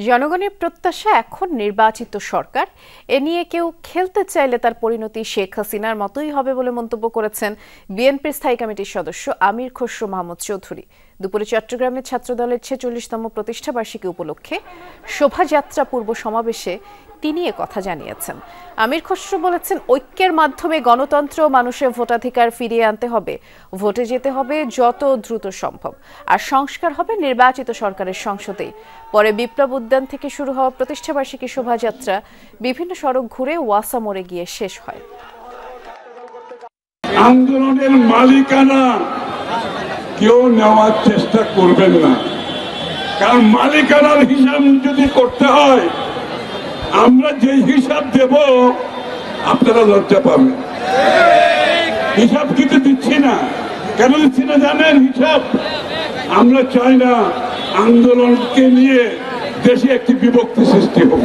জনগণের প্রত্যাশা এখন নির্বাচিত সরকার। এ নিয়ে কেউ খেলতে চাইলে তার পরিণতি শেখ হাসিনার মতোই হবে বলে মন্তব্য করেছেন বিএনপির স্থায়ী কমিটির সদস্য আমির খসরু মাহমুদ চৌধুরী। দুপুরে চট্টগ্রামে ছাত্রদলের ৪৬তম প্রতিষ্ঠাবার্ষিকী উপলক্ষে শোভাযাত্রা পূর্ব সমাবেশে তিনি কথা জানিয়েছেন। আমির খসরু বলেছেন, ঐক্যের মাধ্যমে গণতন্ত্র মানুষের ভোটাধিকার ফিরিয়ে আনতে হবে, ভোটে যেতে হবে যত দ্রুত সম্ভব, আর সংস্কার হবে নির্বাচিত সরকারের সংসদেই। পরে বিপ্লব উদ্যান থেকে শুরু হওয়া প্রতিষ্ঠাবার্ষিকী শোভাযাত্রা বিভিন্ন সড়ক ঘুরে ওয়াসা মোড়ে গিয়ে শেষ হয়। আন্দোলনের মালিকানা কেউ নেওয়ার চেষ্টা করবেন না, কারণ মালিকানার হিসাব যদি করতে হয় আমরা যে হিসাব দেব আপনারা লজ্জা পাবেন। হিসাব কিন্তু দিচ্ছি না। কেন দিচ্ছি না জানেন? হিসাব আমরা চাই না আন্দোলনকে নিয়ে দেশে একটি বিভক্তি সৃষ্টি হোক।